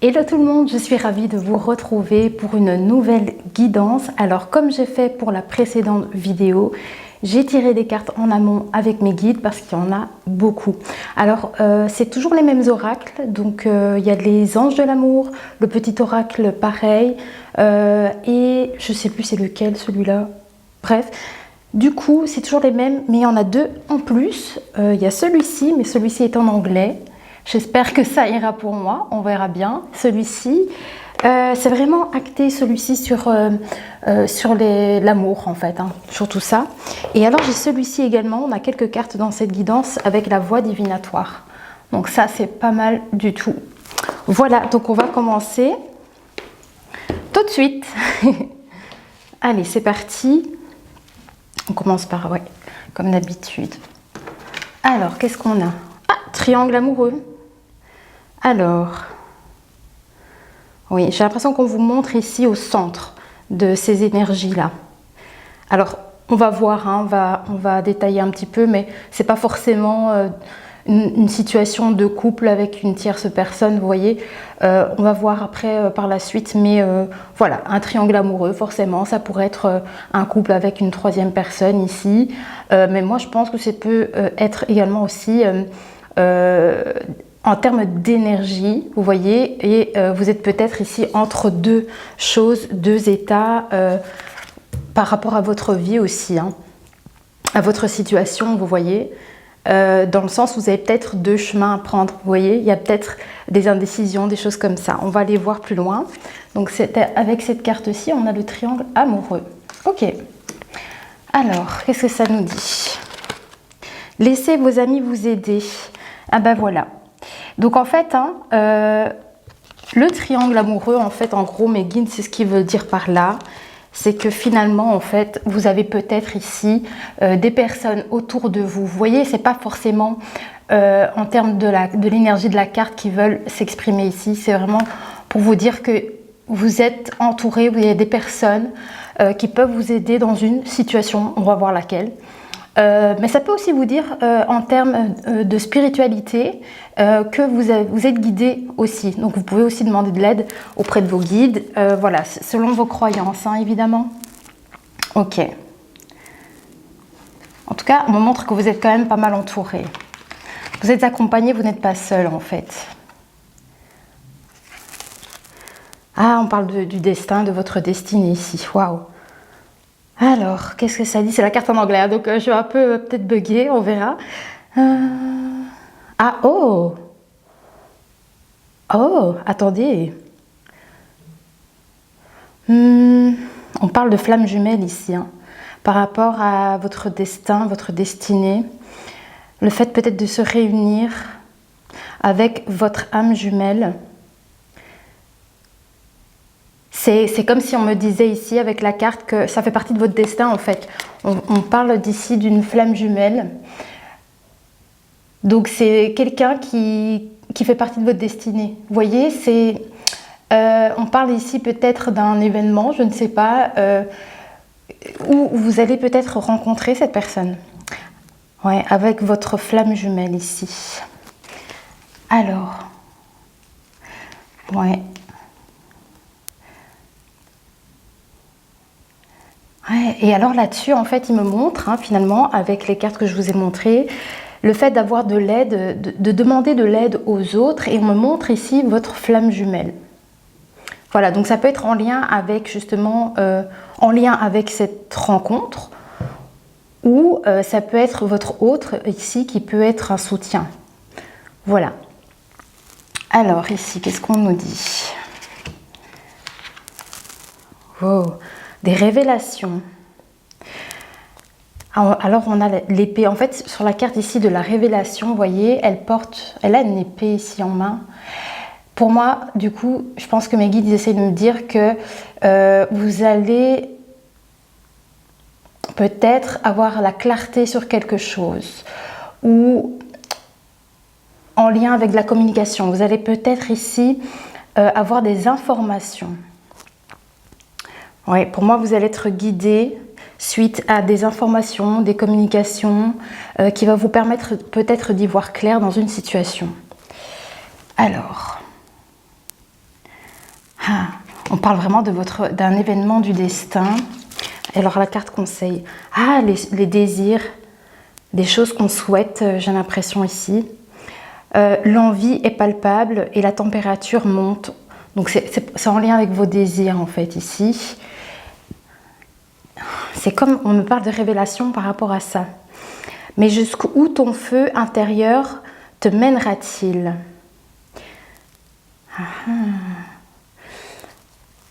Hello tout le monde, je suis ravie de vous retrouver pour une nouvelle guidance. Alors comme j'ai fait pour la précédente vidéo, j'ai tiré des cartes en amont avec mes guides parce qu'il y en a beaucoup. Alors c'est toujours les mêmes oracles, donc il y a les anges de l'amour, le petit oracle pareil, et je sais plus c'est lequel celui-là, bref. Du coup c'est toujours les mêmes, mais il y en a deux en plus. Il y a celui-ci, mais celui-ci est en anglais. J'espère que ça ira pour moi, on verra bien. Celui-ci, c'est vraiment acté celui-ci sur l'amour en fait, hein, sur tout ça. Et alors j'ai celui-ci également, on a quelques cartes dans cette guidance avec la voie divinatoire. Donc ça c'est pas mal du tout. Voilà, donc on va commencer tout de suite. Allez, c'est parti. On commence par, ouais, comme d'habitude. Alors, qu'est-ce qu'on a? Ah, triangle amoureux. Alors, oui, j'ai l'impression qu'on vous montre ici au centre de ces énergies-là. Alors, on va voir, hein, on va détailler un petit peu, mais c'est pas forcément une situation de couple avec une tierce personne, vous voyez. On va voir après par la suite, mais voilà, un triangle amoureux, forcément, ça pourrait être un couple avec une troisième personne ici. Mais moi, je pense que ça peut être également aussi... en termes d'énergie, vous voyez, et vous êtes peut-être ici entre deux choses, deux états par rapport à votre vie aussi, hein, à votre situation, vous voyez, dans le sens où vous avez peut-être deux chemins à prendre, vous voyez, il y a peut-être des indécisions, des choses comme ça. On va aller voir plus loin. Donc avec cette carte-ci, on a le triangle amoureux. Ok. Alors, qu'est-ce que ça nous dit? Laissez vos amis vous aider. Ah ben voilà. Donc en fait, hein, le triangle amoureux, en fait, en gros, mes guides, c'est ce qu'il veut dire par là. C'est que finalement, en fait, vous avez peut-être ici des personnes autour de vous. Vous voyez, c'est pas forcément en termes de l'énergie de la carte qui veulent s'exprimer ici. C'est vraiment pour vous dire que vous êtes entouré, vous avez des personnes qui peuvent vous aider dans une situation. On va voir laquelle. Mais ça peut aussi vous dire en termes de spiritualité que vous êtes guidé aussi. Donc vous pouvez aussi demander de l'aide auprès de vos guides, voilà, selon vos croyances, hein, évidemment. Ok. En tout cas, on me montre que vous êtes quand même pas mal entouré. Vous êtes accompagné, vous n'êtes pas seul en fait. Ah, on parle du destin, de votre destinée ici. Waouh! Alors, qu'est-ce que ça dit? C'est la carte en anglais, donc je vais un peu peut-être bugger, on verra. Ah, oh! Oh, attendez. On parle de flamme jumelle ici, hein, par rapport à votre destin, votre destinée. Le fait peut-être de se réunir avec votre âme jumelle. C'est comme si on me disait ici avec la carte que ça fait partie de votre destin en fait. On parle d'ici d'une flamme jumelle. Donc c'est quelqu'un qui fait partie de votre destinée. Vous voyez, on parle ici peut-être d'un événement, je ne sais pas, où vous allez peut-être rencontrer cette personne. Ouais, avec votre flamme jumelle ici. Alors, ouais. Ouais, et alors là-dessus, en fait, il me montre, hein, finalement, avec les cartes que je vous ai montrées, le fait d'avoir de l'aide, de demander de l'aide aux autres, et on me montre ici votre flamme jumelle. Voilà, donc ça peut être en lien avec, justement, en lien avec cette rencontre, ou ça peut être votre autre, ici, qui peut être un soutien. Voilà. Alors, ici, qu'est-ce qu'on nous dit? Oh, des révélations. Alors on a l'épée, en fait sur la carte ici de la révélation, vous voyez, elle a une épée ici en main. Pour moi, du coup, je pense que mes guides ils essaient de me dire que vous allez peut-être avoir la clarté sur quelque chose ou en lien avec la communication. Vous allez peut-être ici avoir des informations. Ouais, pour moi, vous allez être guidé suite à des informations, des communications qui va vous permettre peut-être d'y voir clair dans une situation. Alors, On parle vraiment d'un événement du destin. Alors la carte conseil. Ah, les désirs, des choses qu'on souhaite, j'ai l'impression ici. L'envie est palpable et la température monte. Donc c'est en lien avec vos désirs en fait ici. C'est comme on me parle de révélation par rapport à ça. Mais jusqu'où ton feu intérieur te mènera-t-il?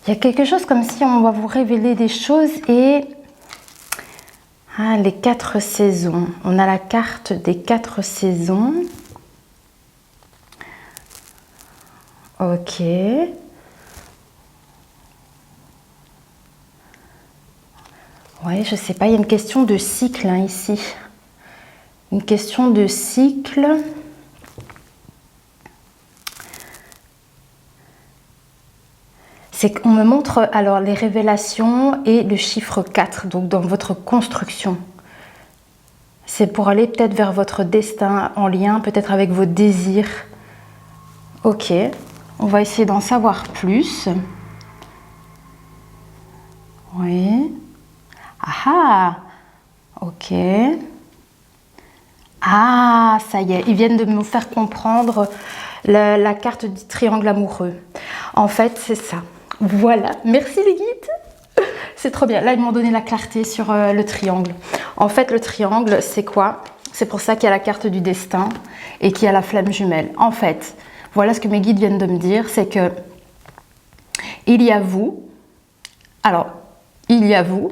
Il y a quelque chose comme si on va vous révéler des choses et... les 4 saisons. On a la carte des 4 saisons. Ok. Ouais, je sais pas, il y a une question de cycle hein, ici. Une question de cycle. C'est qu'on me montre alors les révélations et le chiffre 4, donc dans votre construction. C'est pour aller peut-être vers votre destin en lien, peut-être avec vos désirs. Ok, on va essayer d'en savoir plus. Oui. Ah, ok. Ah, ça y est, ils viennent de me faire comprendre la carte du triangle amoureux. En fait, c'est ça. Voilà, merci les guides. C'est trop bien. Là, ils m'ont donné la clarté sur le triangle. En fait, le triangle, c'est quoi? C'est pour ça qu'il y a la carte du destin et qu'il y a la flamme jumelle. En fait, voilà ce que mes guides viennent de me dire, c'est que il y a vous. Alors, il y a vous.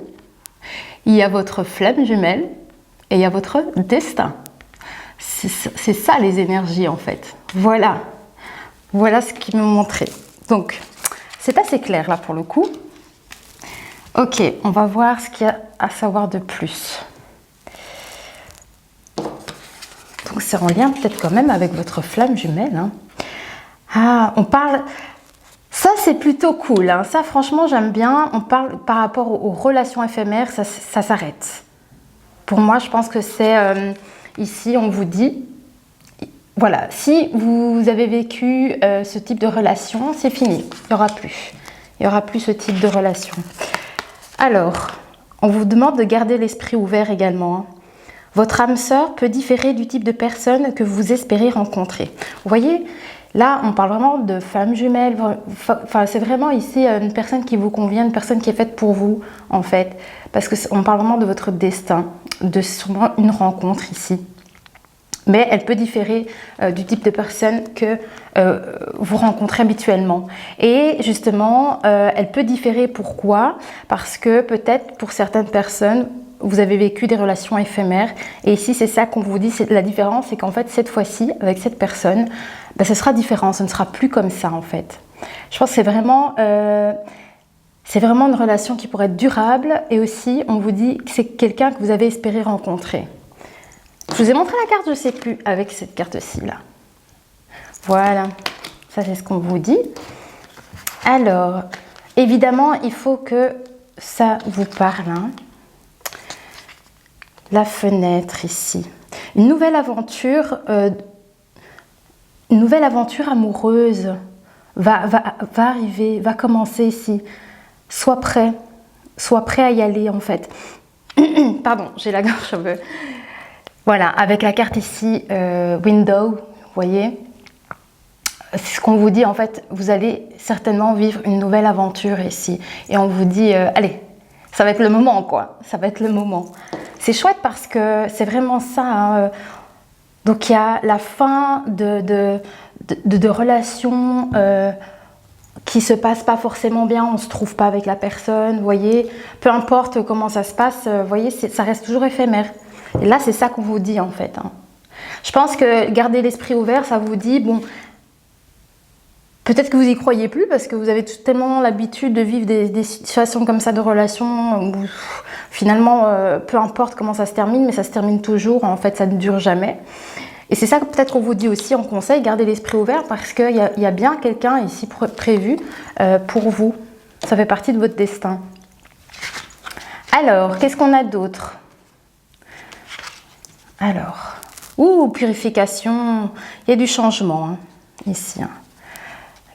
Il y a votre flamme jumelle et il y a votre destin. C'est ça les énergies en fait. Voilà. Voilà ce qu'ils m'ont montré. Donc, c'est assez clair là pour le coup. Ok, on va voir ce qu'il y a à savoir de plus. Donc, c'est en lien peut-être quand même avec votre flamme jumelle. Hein. Ah, on parle... Ça, c'est plutôt cool. Hein. Ça, franchement, j'aime bien. On parle par rapport aux relations éphémères, ça s'arrête. Pour moi, je pense que c'est... ici, on vous dit... Voilà, si vous avez vécu ce type de relation, c'est fini. Il n'y aura plus. Il n'y aura plus ce type de relation. Alors, on vous demande de garder l'esprit ouvert également. Hein. Votre âme sœur peut différer du type de personne que vous espérez rencontrer. Vous voyez, là, on parle vraiment de femme jumelle. Enfin, c'est vraiment ici une personne qui vous convient, une personne qui est faite pour vous, en fait. Parce qu'on parle vraiment de votre destin, de sûrement une rencontre ici. Mais elle peut différer du type de personne que vous rencontrez habituellement. Et justement, elle peut différer pourquoi? Parce que peut-être pour certaines personnes, vous avez vécu des relations éphémères. Et ici, c'est ça qu'on vous dit. La différence, c'est qu'en fait, cette fois-ci, avec cette personne, ce sera différent. Ce ne sera plus comme ça, en fait. Je pense que c'est vraiment une relation qui pourrait être durable. Et aussi, on vous dit que c'est quelqu'un que vous avez espéré rencontrer. Je vous ai montré la carte, je ne sais plus, avec cette carte-ci, là. Voilà, ça c'est ce qu'on vous dit. Alors, évidemment, il faut que ça vous parle. Hein. La fenêtre, ici. Une nouvelle aventure amoureuse va arriver, va commencer ici. Sois prêt à y aller, en fait. Pardon, j'ai la gorge un peu... Voilà, avec la carte ici, Window, vous voyez, c'est ce qu'on vous dit en fait, vous allez certainement vivre une nouvelle aventure ici. Et on vous dit, allez, ça va être le moment quoi, ça va être le moment. C'est chouette parce que c'est vraiment ça. Hein. Donc il y a la fin de relations qui se passent pas forcément bien, on ne se trouve pas avec la personne, vous voyez. Peu importe comment ça se passe, vous voyez, ça reste toujours éphémère. Et là, c'est ça qu'on vous dit en fait. Hein. Je pense que garder l'esprit ouvert, ça vous dit, bon, peut-être que vous n'y croyez plus parce que vous avez tellement l'habitude de vivre des situations comme ça de relations où finalement, peu importe comment ça se termine, mais ça se termine toujours, en fait, ça ne dure jamais. Et c'est ça que peut-être qu'on vous dit aussi en conseil, gardez l'esprit ouvert parce qu'il y a bien quelqu'un ici prévu pour vous. Ça fait partie de votre destin. Alors, qu'est-ce qu'on a d'autre ? Alors, purification, il y a du changement hein, ici. Hein.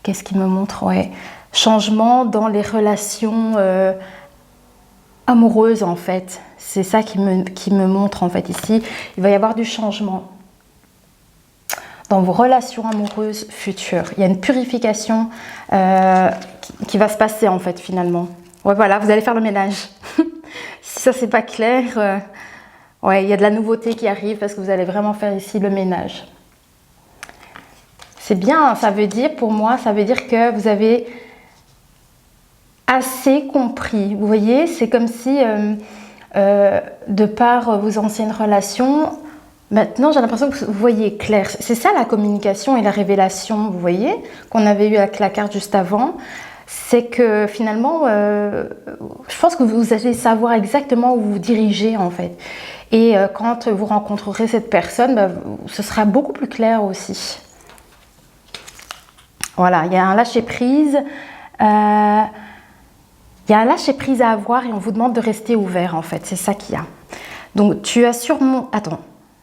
Qu'est-ce qu'il me montre? Ouais. Changement dans les relations amoureuses en fait. C'est ça qui me montre en fait ici. Il va y avoir du changement dans vos relations amoureuses futures. Il y a une purification qui va se passer en fait finalement. Ouais, voilà, vous allez faire le ménage. Si ça c'est pas clair, ouais, il y a de la nouveauté qui arrive parce que vous allez vraiment faire ici le ménage. C'est bien, ça veut dire pour moi, ça veut dire que vous avez assez compris. Vous voyez, c'est comme si de par vos anciennes relations, maintenant j'ai l'impression que vous voyez clair. C'est ça la communication et la révélation, vous voyez, qu'on avait eu avec la carte juste avant. C'est que finalement, je pense que vous allez savoir exactement où vous dirigez en fait. Et quand vous rencontrerez cette personne, bah, ce sera beaucoup plus clair aussi. Voilà, il y a un lâcher-prise. Il y a un lâcher-prise à avoir et on vous demande de rester ouvert en fait. C'est ça qu'il y a. Donc tu as sûrement... Attends.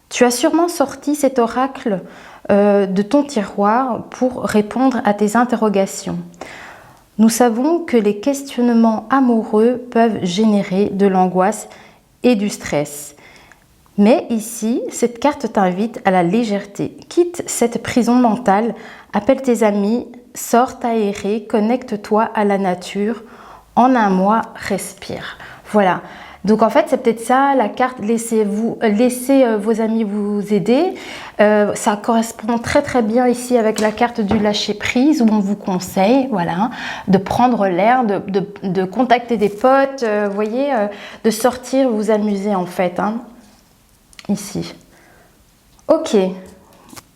Tu as sûrement sorti cet oracle de ton tiroir pour répondre à tes interrogations. Nous savons que les questionnements amoureux peuvent générer de l'angoisse et du stress. Mais ici, cette carte t'invite à la légèreté. Quitte cette prison mentale, appelle tes amis, sors t'aérer, connecte-toi à la nature. En un mois, respire. Voilà. Donc en fait, c'est peut-être ça, la carte, laissez vos amis vous aider. Ça correspond très très bien ici avec la carte du lâcher-prise où on vous conseille, voilà, de prendre l'air, de contacter des potes, vous voyez, de sortir, vous amuser en fait, hein, ici. Ok,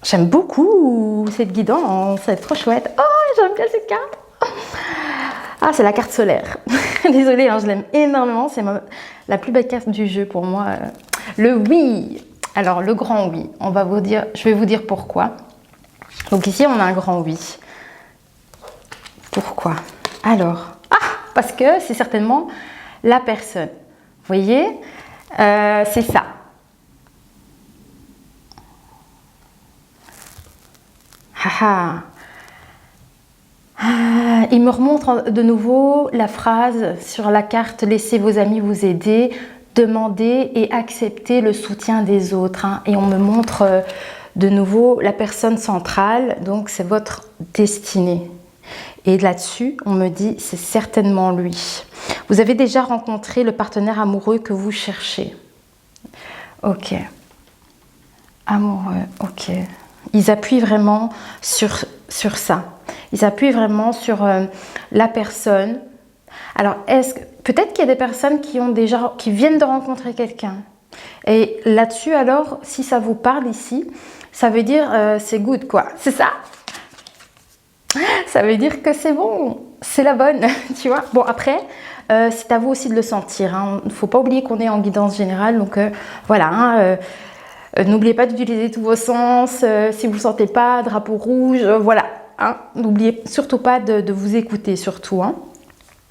j'aime beaucoup cette guidance, c'est trop chouette. Oh, j'aime bien cette carte. Ah, c'est la carte solaire. Désolée, hein, je l'aime énormément. C'est la plus belle carte du jeu pour moi. Le oui. Alors, le grand oui. Je vais vous dire pourquoi. Donc ici, on a un grand oui. Pourquoi? Alors, parce que c'est certainement la personne. Vous voyez, c'est ça. Il me remonte de nouveau la phrase sur la carte « Laissez vos amis vous aider », demandez et acceptez le soutien des autres. Hein. Et on me montre de nouveau la personne centrale, donc c'est votre destinée. Et là-dessus, on me dit c'est certainement lui. Vous avez déjà rencontré le partenaire amoureux que vous cherchez. Ok. Amoureux, ok. Ils appuient vraiment sur ça. Ils appuient vraiment sur la personne. Alors, peut-être qu'il y a des personnes qui viennent de rencontrer quelqu'un. Et là-dessus, alors, si ça vous parle ici, ça veut dire c'est good, quoi. C'est ça? Ça veut dire que c'est bon, c'est la bonne, tu vois. Bon, après, c'est à vous aussi de le sentir. Hein. Il ne faut pas oublier qu'on est en guidance générale. Donc, voilà, hein, n'oubliez pas d'utiliser tous vos sens. Si vous ne sentez pas, drapeau rouge, voilà. Hein, n'oubliez surtout pas de vous écouter, surtout. Hein.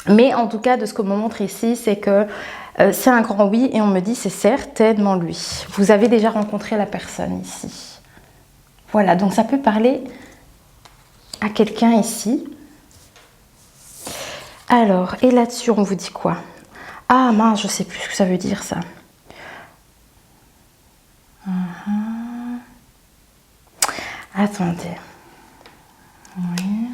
Mais en tout cas, de ce qu'on me montre ici, c'est que c'est un grand oui et on me dit c'est certainement lui. Vous avez déjà rencontré la personne ici. Voilà, donc ça peut parler à quelqu'un ici. Alors, et là-dessus, on vous dit quoi? Ah mince, je ne sais plus ce que ça veut dire ça. Attendez. Oui.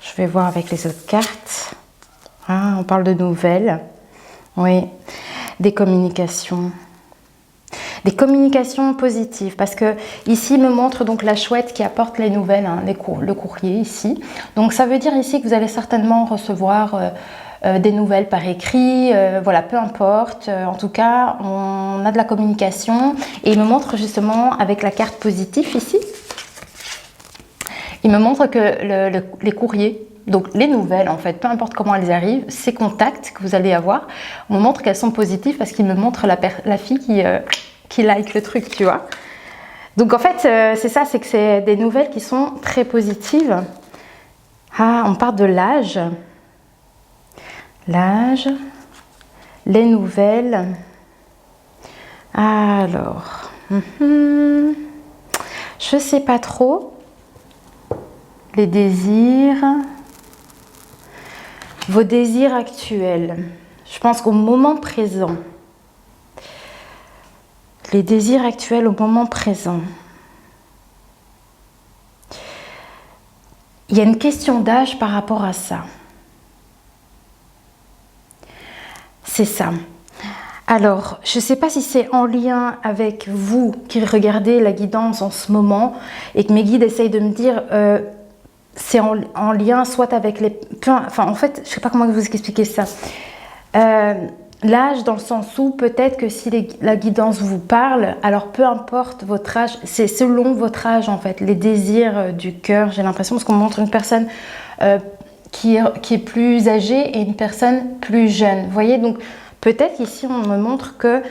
Je vais voir avec les autres cartes. Ah, on parle de nouvelles. Oui, des communications. Des communications positives. Parce que ici, il me montre donc la chouette qui apporte les nouvelles, hein, le courrier ici. Donc, ça veut dire ici que vous allez certainement recevoir des nouvelles par écrit. Voilà, peu importe. En tout cas, on a de la communication. Et il me montre justement avec la carte positive ici. Il me montre que les courriers, donc les nouvelles en fait, peu importe comment elles arrivent, ces contacts que vous allez avoir, on me montre qu'elles sont positives parce qu'il me montre la fille qui like le truc, tu vois. Donc en fait, c'est ça, c'est que c'est des nouvelles qui sont très positives. Ah, on parle de l'âge. L'âge, les nouvelles. Alors... je sais pas trop. Les désirs. Vos désirs actuels. Je pense qu'au moment présent. Les désirs actuels au moment présent. Il y a une question d'âge par rapport à ça. C'est ça. Alors, je ne sais pas si c'est en lien avec vous qui regardez la guidance en ce moment et que mes guides essayent de me dire c'est en lien soit avec les... Enfin, en fait, je ne sais pas comment vous expliquer ça. L'âge dans le sens où peut-être que si la guidance vous parle, alors peu importe votre âge, c'est selon votre âge en fait, les désirs du cœur, j'ai l'impression, parce qu'on montre une personne qui est plus âgée et une personne plus jeune. Vous voyez, donc peut-être ici on me montre que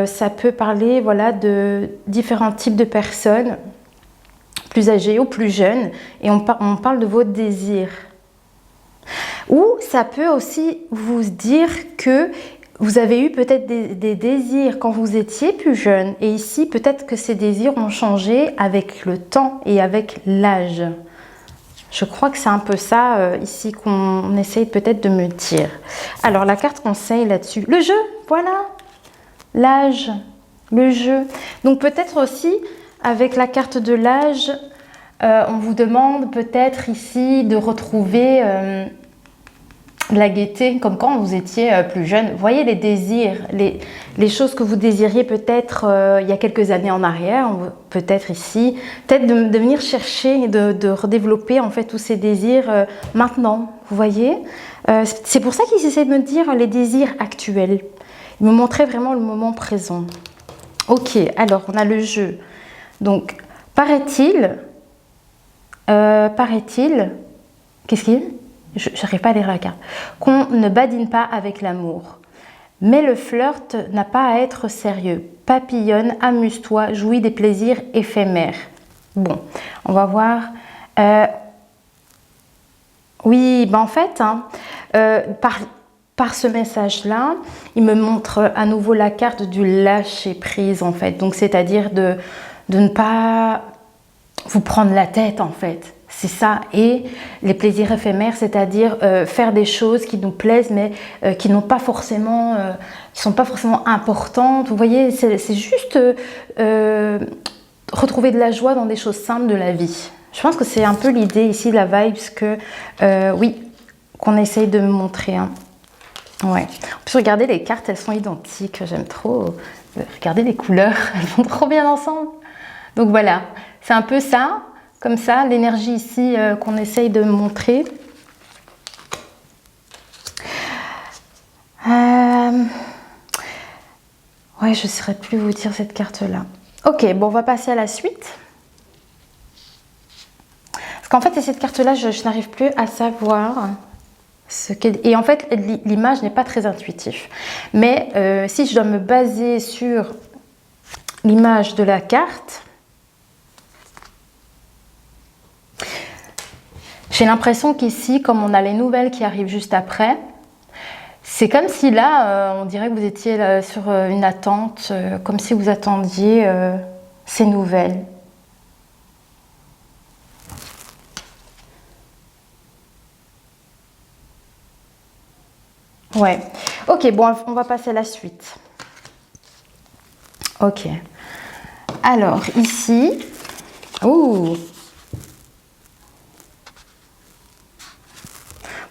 ça peut parler voilà, de différents types de personnes, plus âgées ou plus jeunes, et on parle de vos désirs. Ou ça peut aussi vous dire que vous avez eu peut-être des désirs quand vous étiez plus jeune. Et ici, peut-être que ces désirs ont changé avec le temps et avec l'âge. Je crois que c'est un peu ça ici qu'on essaye peut-être de me dire. Alors, la carte conseil là-dessus. Le jeu, voilà. L'âge, le jeu. Donc, peut-être aussi, avec la carte de l'âge, on vous demande peut-être ici de retrouver... la gaieté, comme quand vous étiez plus jeune. Vous voyez les désirs, les choses que vous désiriez peut-être il y a quelques années en arrière, peut-être ici, peut-être de venir chercher et de redévelopper en fait tous ces désirs maintenant, vous voyez. C'est pour ça qu'ils essaient de me dire les désirs actuels. Ils me montraient vraiment le moment présent. Ok, alors on a le jeu. Donc, paraît-il, qu'est-ce qu'il y a ? Je n'arrive pas à lire la carte, qu'on ne badine pas avec l'amour. Mais le flirt n'a pas à être sérieux. Papillonne, amuse-toi, jouis des plaisirs éphémères. Bon, on va voir. Oui, ben en fait, hein, par ce message-là, il me montre à nouveau la carte du lâcher-prise, en fait. Donc, c'est-à-dire de ne pas vous prendre la tête, en fait. C'est ça, et les plaisirs éphémères, c'est-à-dire faire des choses qui nous plaisent, mais qui n'ont pas forcément, qui sont pas forcément importantes. Vous voyez, c'est juste retrouver de la joie dans des choses simples de la vie. Je pense que c'est un peu l'idée ici, la vibe, que oui, qu'on essaye de me montrer. Hein. Ouais. En plus, regardez les cartes, elles sont identiques. J'aime trop. Regardez les couleurs, elles vont trop bien ensemble. Donc voilà, c'est un peu ça. Comme ça, l'énergie ici qu'on essaye de montrer. Ouais, je ne saurais plus vous dire cette carte-là. Ok, bon, on va passer à la suite. Parce qu'en fait, cette carte-là, je n'arrive plus à savoir ce qu'elle... Et en fait, l'image n'est pas très intuitive. Mais si je dois me baser sur l'image de la carte... J'ai l'impression qu'ici, comme on a les nouvelles qui arrivent juste après, c'est comme si là, on dirait que vous étiez là, sur une attente, comme si vous attendiez ces nouvelles. Ouais. Ok, bon, on va passer à la suite. Ok. Alors, ici... Ouh.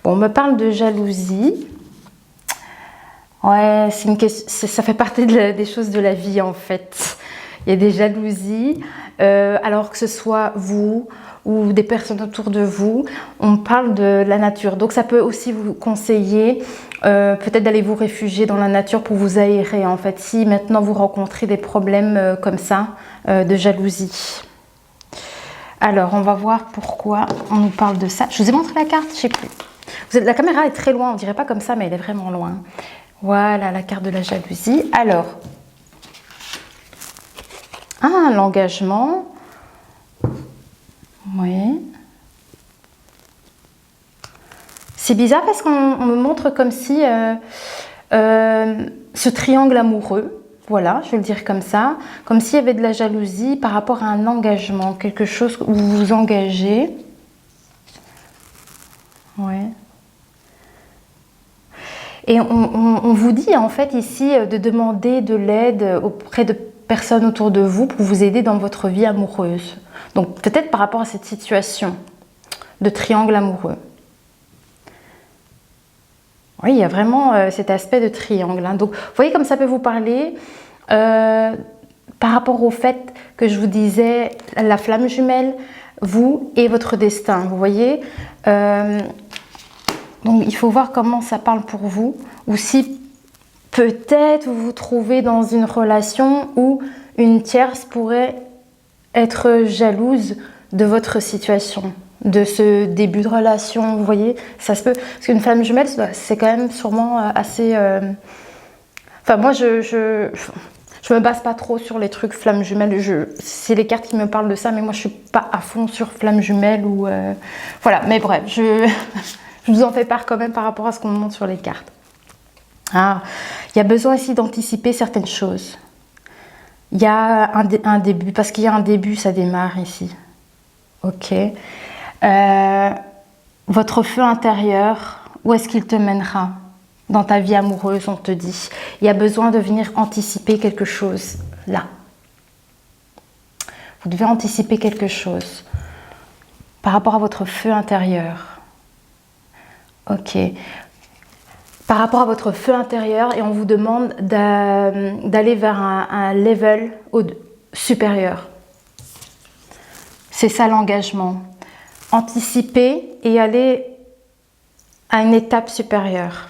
Bon, on me parle de jalousie. Ouais, ça fait partie des choses de la vie en fait. Il y a des jalousies, alors que ce soit vous ou des personnes autour de vous, on parle de la nature. Donc ça peut aussi vous conseiller peut-être d'aller vous réfugier dans la nature pour vous aérer en fait. Si maintenant vous rencontrez des problèmes comme ça, de jalousie. Alors, on va voir pourquoi on nous parle de ça. Je vous ai montré la carte, je ne sais plus. La caméra est très loin, on dirait pas comme ça, mais elle est vraiment loin. Voilà, la carte de la jalousie. Alors, l'engagement. Oui. C'est bizarre parce qu'on me montre comme si ce triangle amoureux, Voilà, je vais le dire comme ça. Comme s'il y avait de la jalousie par rapport à un engagement, quelque chose où vous vous engagez. Ouais. Et on vous dit en fait ici de demander de l'aide auprès de personnes autour de vous pour vous aider dans votre vie amoureuse. Donc peut-être par rapport à cette situation de triangle amoureux. Oui, il y a vraiment cet aspect de triangle. Hein. Donc, vous voyez comme ça peut vous parler par rapport au fait que je vous disais, la flamme jumelle, vous et votre destin. Vous voyez donc, il faut voir comment ça parle pour vous. Ou si peut-être vous vous trouvez dans une relation où une tierce pourrait être jalouse de votre situation, de ce début de relation, vous voyez, ça se peut, parce qu'une flamme jumelle, c'est quand même sûrement assez... Enfin, moi, je me base pas trop sur les trucs flamme jumelle, c'est les cartes qui me parlent de ça, mais moi, je suis pas à fond sur flamme jumelle, ou... Voilà, mais bref, je vous en fais part quand même par rapport à ce qu'on me montre sur les cartes. Ah, il y a besoin ici d'anticiper certaines choses. Il y a un début, parce qu'il y a un début, ça démarre ici. Ok. Votre feu intérieur, où est-ce qu'il te mènera? Dans ta vie amoureuse, on te dit. Il y a besoin de venir anticiper quelque chose, là. Vous devez anticiper quelque chose par rapport à votre feu intérieur. Ok. Par rapport à votre feu intérieur, et on vous demande d'aller vers un level supérieur. C'est ça l'engagement. Anticiper et aller à une étape supérieure.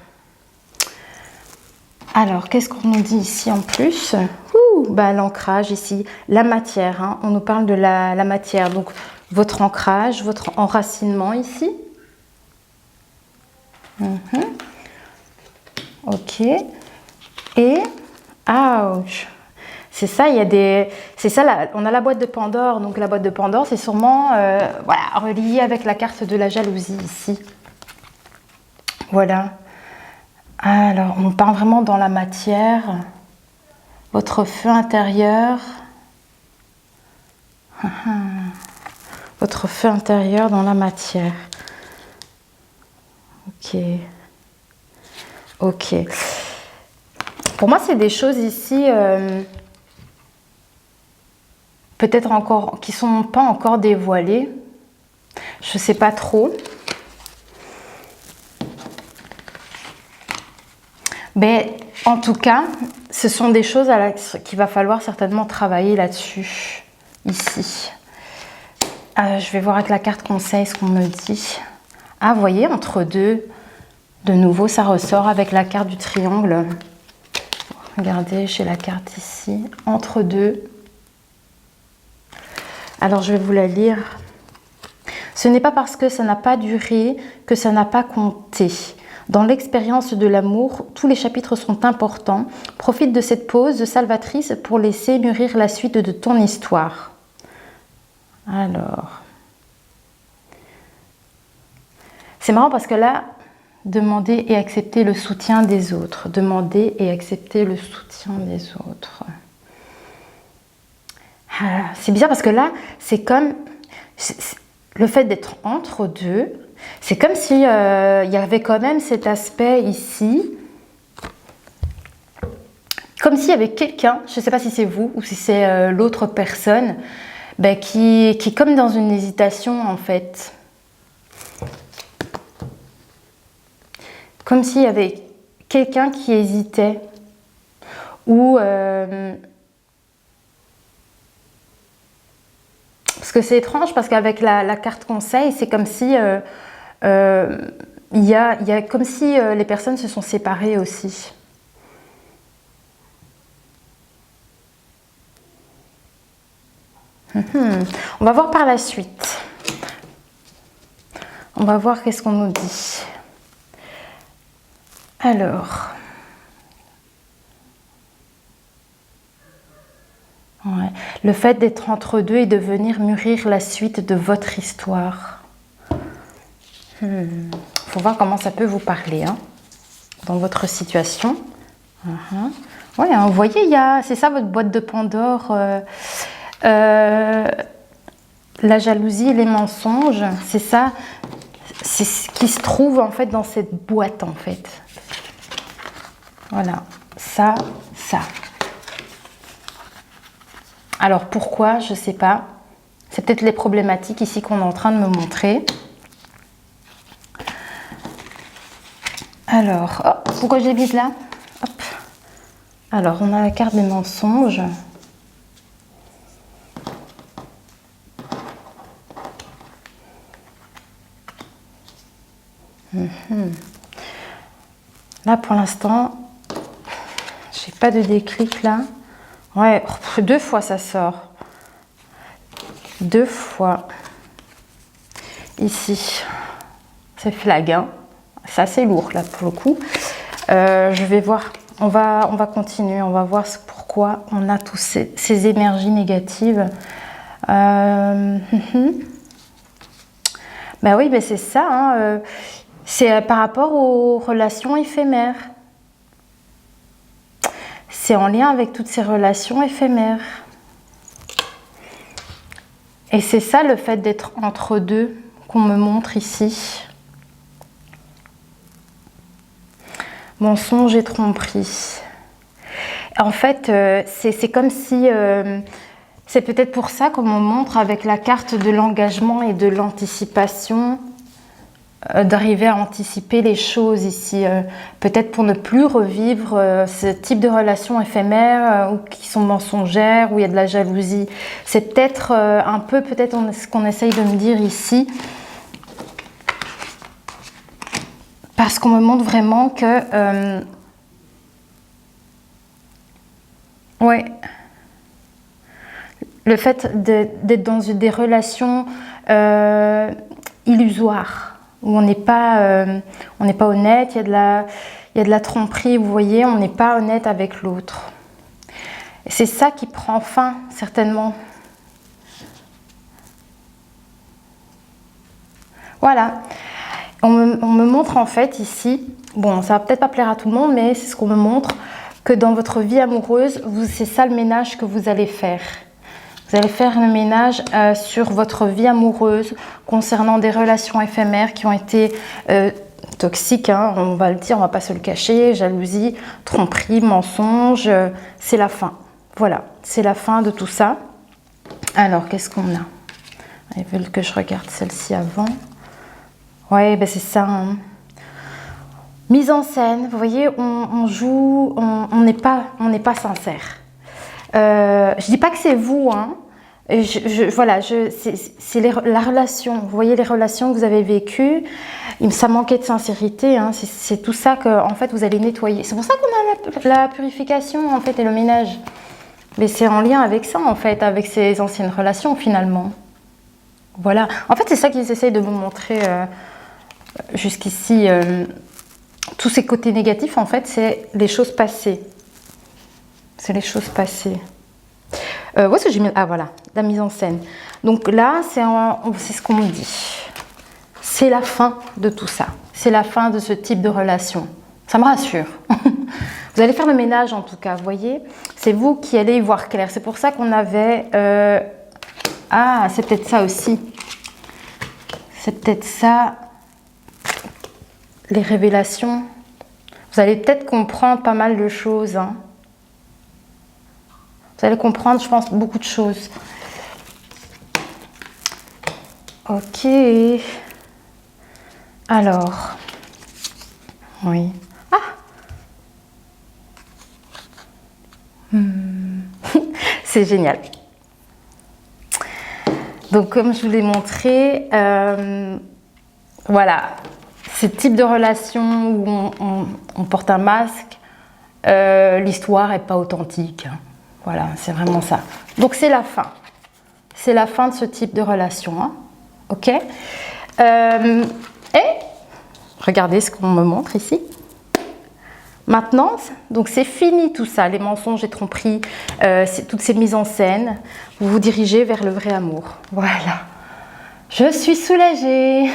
Alors, qu'est-ce qu'on nous dit ici en plus? L'ancrage ici, la matière. Hein. On nous parle de la matière. Donc, votre ancrage, votre enracinement ici. Ok. Et, ouch. C'est ça, on a la boîte de Pandore. Donc, la boîte de Pandore, c'est sûrement relié avec la carte de la jalousie ici. Voilà. Alors, on parle vraiment dans la matière. Votre feu intérieur. Votre feu intérieur dans la matière. Ok. Ok. Pour moi, c'est des choses ici, peut-être encore, qui ne sont pas encore dévoilées. Je ne sais pas trop. Mais en tout cas, ce sont des choses qu'il va falloir certainement travailler là-dessus, ici. Je vais voir avec la carte conseil ce qu'on me dit. Ah, vous voyez, entre deux, de nouveau, ça ressort avec la carte du triangle. Regardez, j'ai la carte ici, entre deux. Alors, je vais vous la lire. Ce n'est pas parce que ça n'a pas duré que ça n'a pas compté. Dans l'expérience de l'amour, tous les chapitres sont importants. Profite de cette pause salvatrice pour laisser mûrir la suite de ton histoire. Alors, c'est marrant parce que là, demander et accepter le soutien des autres. Demander et accepter le soutien des autres. C'est bizarre parce que là, c'est comme le fait d'être entre deux. C'est comme si il y avait quand même cet aspect ici. Comme s'il y avait quelqu'un, je ne sais pas si c'est vous ou si c'est l'autre personne, qui est comme dans une hésitation en fait. Comme s'il y avait quelqu'un qui hésitait. Ou... parce que c'est étrange, parce qu'avec la carte conseil, c'est comme si... il y a comme si les personnes se sont séparées aussi. On va voir par la suite. On va voir qu'est-ce qu'on nous dit. Alors. Ouais. Le fait d'être entre deux et de venir mûrir la suite de votre histoire. Faut voir comment ça peut vous parler dans votre situation. Ouais, hein, vous voyez, c'est ça votre boîte de Pandore. La jalousie et les mensonges, c'est ça. C'est ce qui se trouve en fait dans cette boîte en fait. Voilà, ça. Alors pourquoi, je sais pas. C'est peut-être les problématiques ici qu'on est en train de me montrer. Alors, oh, pourquoi je les vise là? Hop. Alors, on a la carte des mensonges. Là, pour l'instant, j'ai pas de déclic là. Ouais, 2 fois ça sort. 2 fois. Ici, c'est flag, hein. C'est assez lourd là pour le coup. Je vais voir. On va continuer. On va voir pourquoi on a tous ces énergies négatives. Ben oui, ben c'est ça. Hein. C'est par rapport aux relations éphémères. C'est en lien avec toutes ces relations éphémères. Et c'est ça le fait d'être entre deux qu'on me montre ici. Mensonge et tromperie. En fait, c'est comme si... c'est peut-être pour ça qu'on me montre avec la carte de l'engagement et de l'anticipation, d'arriver à anticiper les choses ici. Peut-être pour ne plus revivre ce type de relations éphémères ou qui sont mensongères, où il y a de la jalousie. C'est peut-être un peu ce qu'on essaye de me dire ici. Parce qu'on me montre vraiment que... ouais. Le fait d'être dans des relations illusoires, où on n'est pas honnête, il y a de la tromperie, vous voyez, on n'est pas honnête avec l'autre. C'est ça qui prend fin, certainement. Voilà. On me montre en fait ici, bon, ça va peut-être pas plaire à tout le monde, mais c'est ce qu'on me montre, que dans votre vie amoureuse, c'est ça le ménage que vous allez faire. Vous allez faire le ménage sur votre vie amoureuse concernant des relations éphémères qui ont été toxiques, hein, on va le dire, on va pas se le cacher, jalousie, tromperie, mensonge, c'est la fin. Voilà, c'est la fin de tout ça. Alors, qu'est-ce qu'on a? Ils veulent que je regarde celle-ci avant. Ouais, ben c'est ça. Hein. Mise en scène, vous voyez, on joue, on n'est pas sincère. Je dis pas que c'est vous, hein. Voilà, c'est la relation. Vous voyez les relations que vous avez vécues. Ça manquait de sincérité. Hein. C'est tout ça que, en fait, vous allez nettoyer. C'est pour ça qu'on a la purification, en fait, et le ménage. Mais c'est en lien avec ça, en fait, avec ces anciennes relations, finalement. Voilà. En fait, c'est ça qu'ils essayent de vous montrer jusqu'ici. Tous ces côtés négatifs, en fait, c'est les choses passées. C'est les choses passées. Où est-ce que j'ai mis... Ah, voilà, la mise en scène. Donc là, c'est ce qu'on me dit. C'est la fin de tout ça. C'est la fin de ce type de relation. Ça me rassure. Vous allez faire le ménage, en tout cas, vous voyez. C'est vous qui allez y voir clair. C'est pour ça qu'on avait... Ah, c'est peut-être ça aussi. C'est peut-être ça... Les révélations. Vous allez peut-être comprendre pas mal de choses. Hein. Vous allez comprendre, je pense, beaucoup de choses. Ok. Alors. Oui. Ah. C'est génial. Donc, comme je vous l'ai montré, voilà. Ce type de relation où on porte un masque, l'histoire n'est pas authentique. Voilà, c'est vraiment ça. Donc, c'est la fin. C'est la fin de ce type de relation. Hein. OK. Et regardez ce qu'on me montre ici. Maintenant, donc c'est fini tout ça, les mensonges et tromperies, toutes ces mises en scène. Vous vous dirigez vers le vrai amour. Voilà. Je suis soulagée.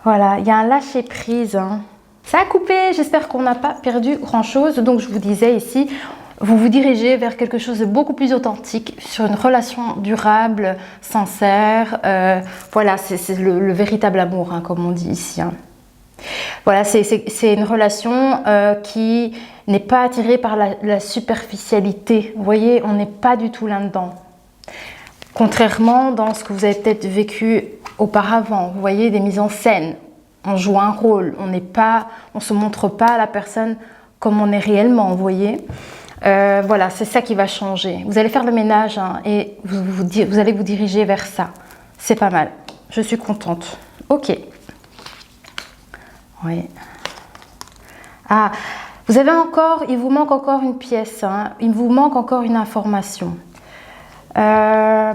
Voilà, il y a un lâcher-prise. Hein. Ça a coupé, j'espère qu'on n'a pas perdu grand-chose. Donc je vous disais ici, vous vous dirigez vers quelque chose de beaucoup plus authentique, sur une relation durable, sincère. Voilà, c'est le véritable amour, hein, comme on dit ici. Hein. Voilà, c'est une relation qui n'est pas attirée par la superficialité. Vous voyez, on n'est pas du tout là-dedans. Contrairement dans ce que vous avez peut-être vécu auparavant. Vous voyez, des mises en scène. On joue un rôle, on ne se montre pas à la personne comme on est réellement, vous voyez. Voilà, c'est ça qui va changer. Vous allez faire le ménage hein, et vous allez vous diriger vers ça. C'est pas mal, je suis contente. Ok. Oui. Ah, il vous manque encore une pièce, hein, il vous manque encore une information.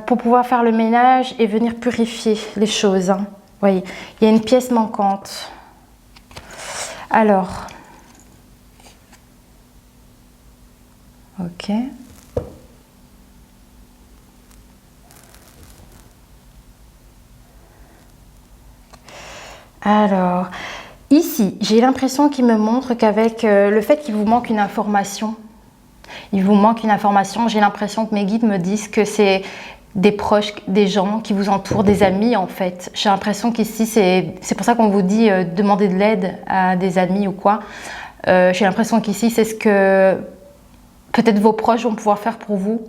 Pour pouvoir faire le ménage et venir purifier les choses. Hein. Oui, il y a une pièce manquante. Alors, ok. Alors, ici, j'ai l'impression qu'il me montre qu'avec le fait qu'il vous manque une information, j'ai l'impression que mes guides me disent que c'est des proches, des gens qui vous entourent, des amis en fait. J'ai l'impression qu'ici, c'est pour ça qu'on vous dit demander de l'aide à des amis ou quoi. J'ai l'impression qu'ici, c'est ce que peut-être vos proches vont pouvoir faire pour vous.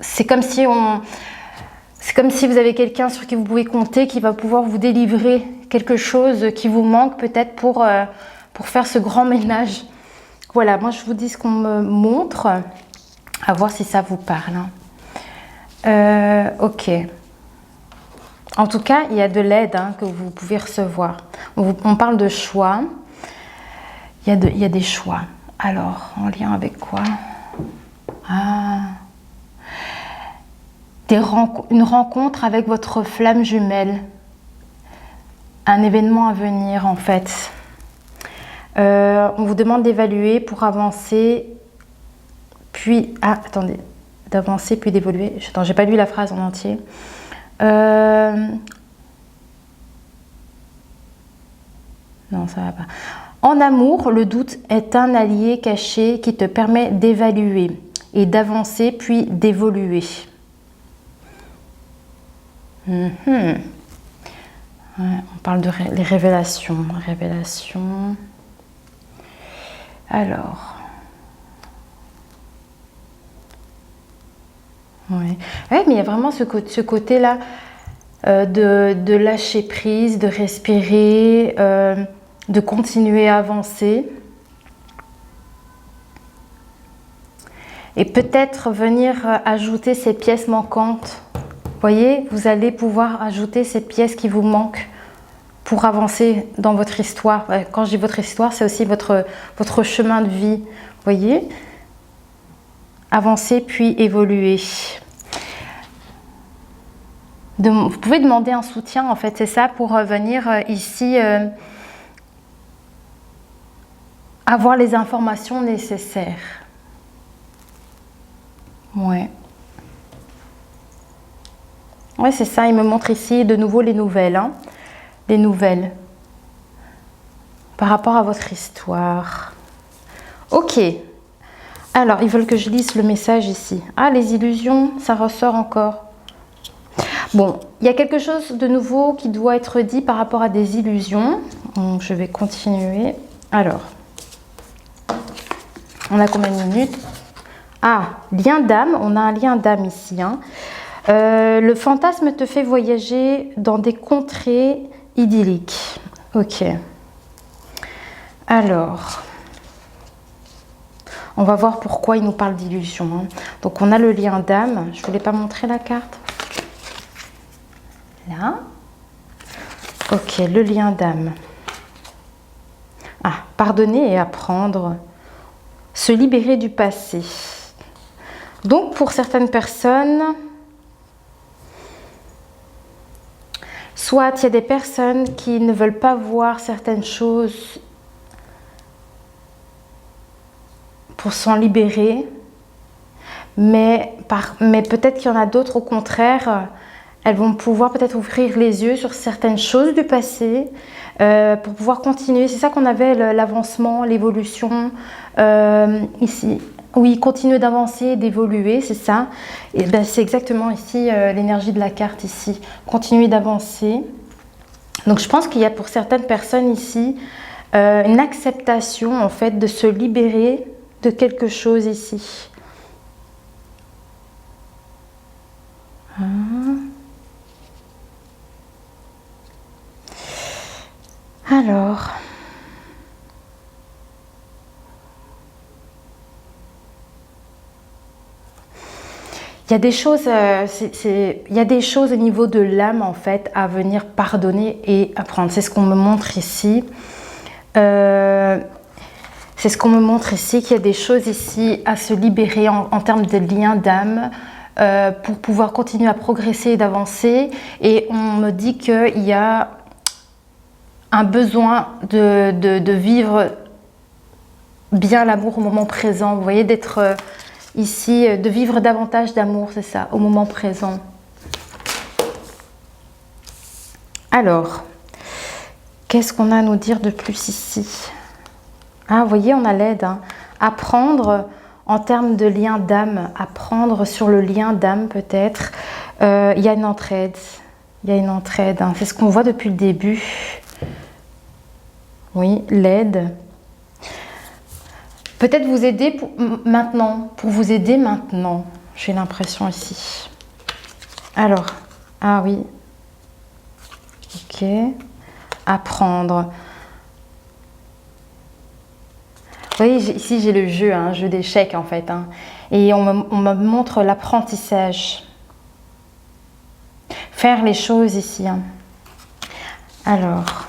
C'est comme si vous avez quelqu'un sur qui vous pouvez compter, qui va pouvoir vous délivrer quelque chose qui vous manque peut-être pour faire ce grand ménage. Voilà, moi je vous dis ce qu'on me montre, à voir si ça vous parle. Hein. Ok. En tout cas, il y a de l'aide hein, que vous pouvez recevoir. On parle de choix. Il y a des choix. Alors, en lien avec quoi? Ah. Une rencontre avec votre flamme jumelle. Un événement à venir, en fait. On vous demande d'évaluer pour avancer, puis... Ah, attendez. D'avancer puis d'évoluer. Attends, j'ai pas lu la phrase en entier. Non, ça va pas. En amour, le doute est un allié caché qui te permet d'évaluer et d'avancer puis d'évoluer. Ouais, on parle de les révélations. Révélations. Alors... Oui, ouais, mais il y a vraiment ce côté-là de lâcher prise, de respirer, de continuer à avancer. Et peut-être venir ajouter ces pièces manquantes. Vous voyez, vous allez pouvoir ajouter ces pièces qui vous manquent pour avancer dans votre histoire. Quand je dis votre histoire, c'est aussi votre chemin de vie. Vous voyez ? Avancer puis évoluer. Vous pouvez demander un soutien, en fait, c'est ça, pour venir ici avoir les informations nécessaires. Ouais. Ouais, c'est ça, il me montre ici de nouveau les nouvelles. Hein, les nouvelles. Par rapport à votre histoire. Ok. Alors, ils veulent que je lise le message ici. Ah, les illusions, ça ressort encore. Bon, il y a quelque chose de nouveau qui doit être dit par rapport à des illusions. Donc, je vais continuer. Alors, on a combien de minutes? Ah, lien d'âme. On a un lien d'âme ici. Hein. Le fantasme te fait voyager dans des contrées idylliques. Ok. Alors... on va voir pourquoi il nous parle d'illusion. Hein. Donc, on a le lien d'âme. Je ne voulais pas montrer la carte. Là. Ok, le lien d'âme. Ah, pardonner et apprendre. Se libérer du passé. Donc, pour certaines personnes, soit il y a des personnes qui ne veulent pas voir certaines choses pour s'en libérer, mais peut-être qu'il y en a d'autres au contraire Elles vont pouvoir peut-être ouvrir les yeux sur certaines choses du passé pour pouvoir continuer. C'est ça qu'on avait l'avancement, l'évolution ici. Oui, continuer d'avancer, d'évoluer, c'est ça. Et ben, c'est exactement ici l'énergie de la carte ici. Continuer d'avancer. Donc je pense qu'il y a pour certaines personnes ici une acceptation en fait de se libérer de quelque chose ici. Alors, il y a des choses, il y a des choses au niveau de l'âme en fait à venir pardonner et apprendre. C'est ce qu'on me montre ici. C'est ce qu'on me montre ici, qu'il y a des choses ici à se libérer en termes de liens d'âme pour pouvoir continuer à progresser et d'avancer. Et on me dit qu'il y a un besoin de vivre bien l'amour au moment présent. Vous voyez, d'être ici, de vivre davantage d'amour, c'est ça, au moment présent. Alors, qu'est-ce qu'on a à nous dire de plus ici? Ah, vous voyez, on a l'aide. Hein. Apprendre en termes de lien d'âme, apprendre sur le lien d'âme peut-être. Il y a une entraide. Il y a une entraide. Hein. C'est ce qu'on voit depuis le début. Oui, l'aide. Peut-être vous aider pour vous aider maintenant. J'ai l'impression ici. Alors, ah oui. Ok. Apprendre. Vous voyez, ici j'ai le jeu, un jeu d'échecs en fait. Hein. Et on me montre l'apprentissage. Faire les choses ici. Hein. Alors.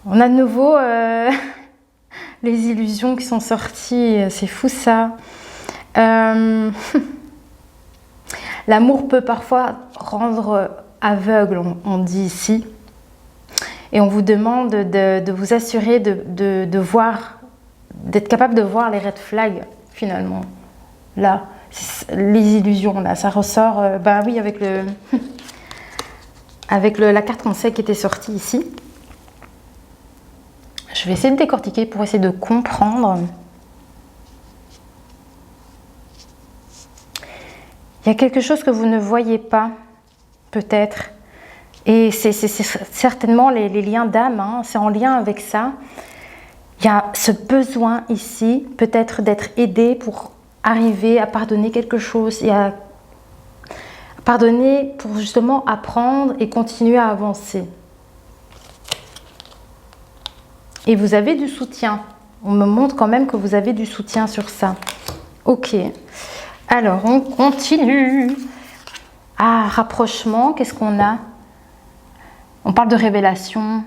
On a de nouveau les illusions qui sont sorties. C'est fou ça. L'amour peut parfois rendre aveugle, on dit ici. Et on vous demande de vous assurer de voir, d'être capable de voir les red flags finalement. Là, les illusions, là, ça ressort, bah oui, avec la carte conseil qui était sortie ici. Je vais essayer de décortiquer pour essayer de comprendre. Il y a quelque chose que vous ne voyez pas, peut-être. Et c'est certainement les liens d'âme, hein, c'est en lien avec ça. Il y a ce besoin ici, peut-être d'être aidé pour arriver à pardonner quelque chose et à pardonner pour justement apprendre et continuer à avancer. Et vous avez du soutien. On me montre quand même que vous avez du soutien sur ça. Ok. Alors, on continue. Ah, rapprochement, qu'est-ce qu'on a? On parle de révélation.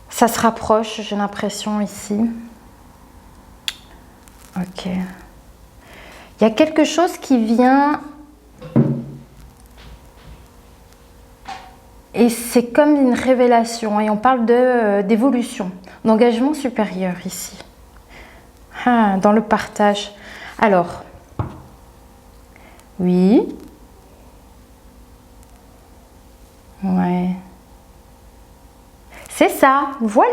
Ça se rapproche, j'ai l'impression, ici. Ok. Il y a quelque chose qui vient... Et c'est comme une révélation. Et on parle d'évolution, d'engagement supérieur ici. Ah, dans le partage. Alors, oui. Ouais. C'est ça, voilà.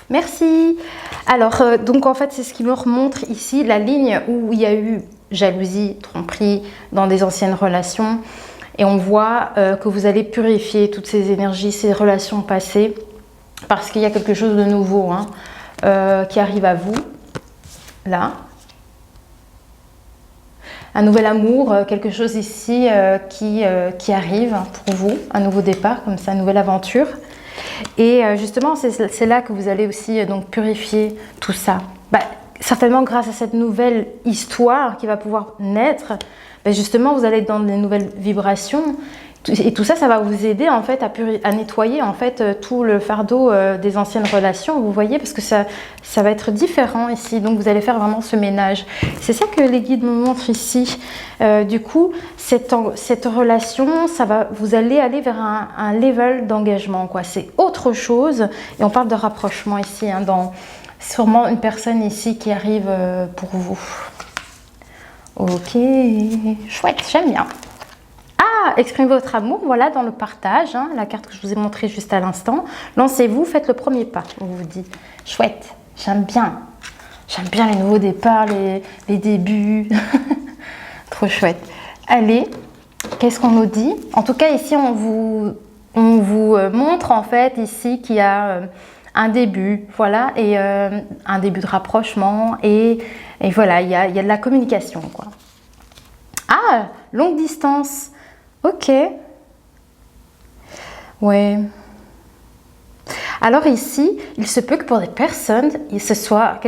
Merci. Alors, donc en fait, c'est ce qui me remontre ici, la ligne où il y a eu jalousie, tromperie dans des anciennes relations. Et on voit que vous allez purifier toutes ces énergies, ces relations passées, parce qu'il y a quelque chose de nouveau hein, qui arrive à vous, là. Un nouvel amour, quelque chose ici qui arrive pour vous, un nouveau départ, comme ça, une nouvelle aventure. Et justement, c'est là que vous allez aussi donc purifier tout ça. Bah, certainement grâce à cette nouvelle histoire qui va pouvoir naître, ben justement vous allez être dans des nouvelles vibrations et tout ça, ça va vous aider en fait à nettoyer en fait tout le fardeau des anciennes relations, vous voyez, parce que ça va être différent ici, donc vous allez faire vraiment ce ménage. C'est ça que les guides me montrent ici. Du coup, cette relation, vous allez aller vers un level d'engagement, quoi. C'est autre chose et on parle de rapprochement ici, hein, sûrement une personne ici qui arrive pour vous. Ok, chouette, j'aime bien. Ah, exprimez votre amour, voilà, dans le partage, hein, la carte que je vous ai montrée juste à l'instant. Lancez-vous, faites le premier pas, on vous dit. Chouette, j'aime bien. J'aime bien les nouveaux départs, les débuts. Trop chouette. Allez, qu'est-ce qu'on nous dit? En tout cas, ici, on vous montre en fait ici qu'il y a un début, voilà, et un début de rapprochement, et voilà, il y a de la communication, quoi. Ah, longue distance. Ok. Ouais. Alors ici, il se peut que pour des personnes, ce soit